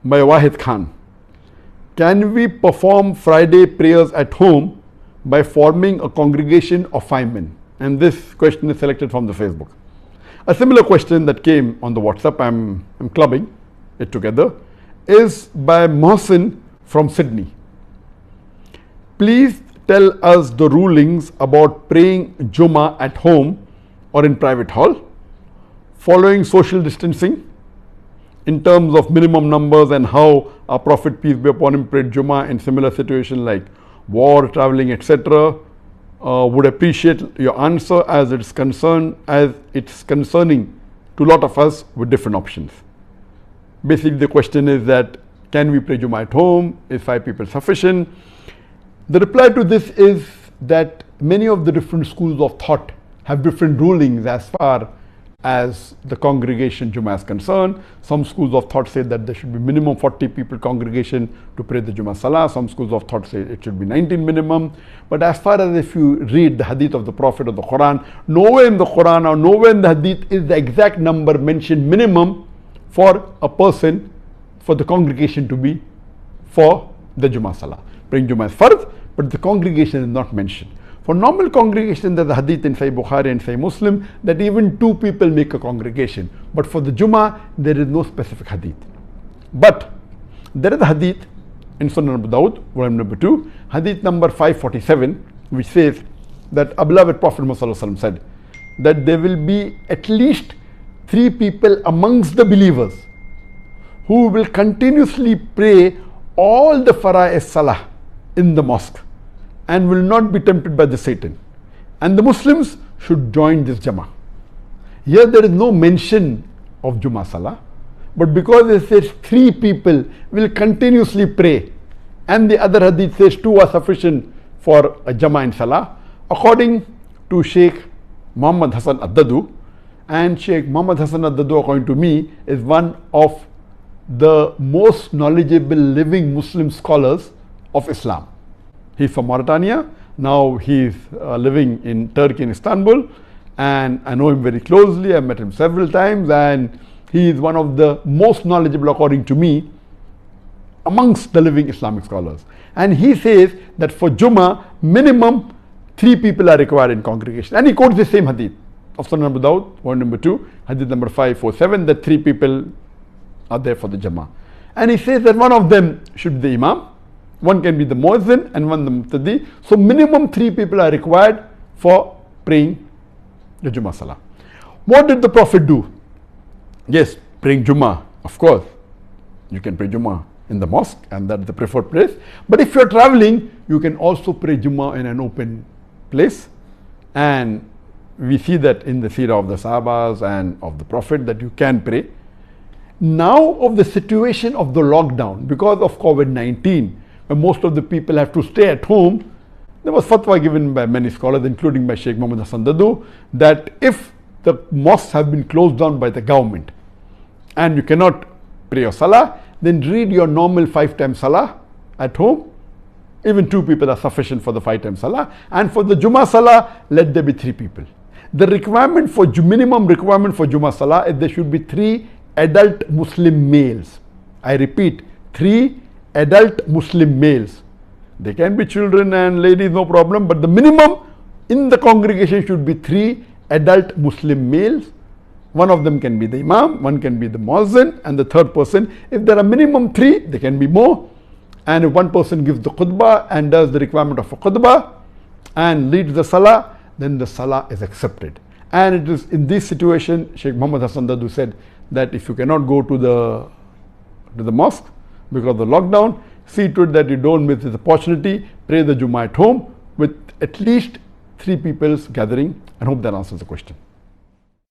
by Wahid Khan. Can we perform Friday prayers at home by forming a congregation of 5 men? And this question is selected from the Facebook. A similar question that came on the WhatsApp, I'm clubbing it together, is by Mohsin from Sydney. Please tell us the rulings about praying Jummah at home or in private hall, following social distancing in terms of minimum numbers, and how our Prophet, peace be upon him, prayed Jummah in similar situations like war, traveling, etc. Would appreciate your answer as it's concerning to a lot of us with different options. Basically the question is that, can we pray Jummah at home? Is 5 people sufficient? The reply to this is that many of the different schools of thought have different rulings as far as the congregation Jummah is concerned. Some schools of thought say that there should be minimum 40 people congregation to pray the Jummah Salah. Some schools of thought say it should be 19 minimum. But as far as if you read the hadith of the Prophet or the Quran, nowhere in the Quran or nowhere in the hadith is the exact number mentioned minimum for a person, for the congregation to be for the Jummah Salah. Praying Jummah is fard, but the congregation is not mentioned. For normal congregation, there's a hadith in Sahih Bukhari and Sahih Muslim that even 2 people make a congregation. But for the Jummah, there is no specific hadith. But there is a hadith in Sunan Abu Dawud, volume number 2, hadith number 547, which says that our beloved Prophet Muhammad said that there will be at least 3 people amongst the believers who will continuously pray all the fara'is salah in the mosque and will not be tempted by the Satan, and the Muslims should join this Jama'ah. Here there is no mention of Jummah Salah, but because it says 3 people will continuously pray, and the other hadith says 2 are sufficient for a Jama'ah in Salah, according to Sheikh Muhammad Hassan Ad-Dadu, and Sheikh Muhammad Hassan Ad-Dadu, according to me, is one of the most knowledgeable living Muslim scholars of Islam. He's from Mauritania. Now he's living in Turkey, in Istanbul, and I know him very closely. I've met him several times, and he is one of the most knowledgeable, according to me, amongst the living Islamic scholars. And he says that for Jummah, minimum 3 people are required in congregation. And he quotes the same hadith of Sunan Abu Dawud, volume number 2, hadith number 547, that 3 people are there for the Jama'ah. And he says that one of them should be the Imam, one can be the Muazzin, and one the Muqtadi. So minimum 3 people are required for praying the Jummah Salah. What did the Prophet do? Yes, praying Jummah, of course. You can pray Jummah in the mosque, and that's the preferred place. But if you're traveling, you can also pray Jummah in an open place. And we see that in the seerah of the Sahabas and of the Prophet that you can pray. Now of the situation of the lockdown, because of COVID-19, when most of the people have to stay at home, there was fatwa given by many scholars, including by Sheikh Muhammad Hassan Dadu, that if the mosques have been closed down by the government and you cannot pray your salah, then read your normal 5 times salah at home. Even 2 people are sufficient for the 5 times salah. And for the Jummah Salah, let there be 3 people. The requirement for minimum requirement for Jummah Salah is there should be 3 adult Muslim males. I repeat, 3 adult Muslim males. They can be children and ladies, no problem, but the minimum in the congregation should be 3 adult Muslim males. One of them can be the Imam, one can be the Muazzin, and the third person. If there are minimum 3, there can be more. And if one person gives the khutbah and does the requirement of a khutbah and leads the salah, then the salah is accepted. And it is in this situation, Sheikh Muhammad Hassan Dadu said that if you cannot go to the mosque because of the lockdown, see to it that you don't miss this opportunity. Pray the Jummah at home with at least 3 people's gathering. I hope that answers the question.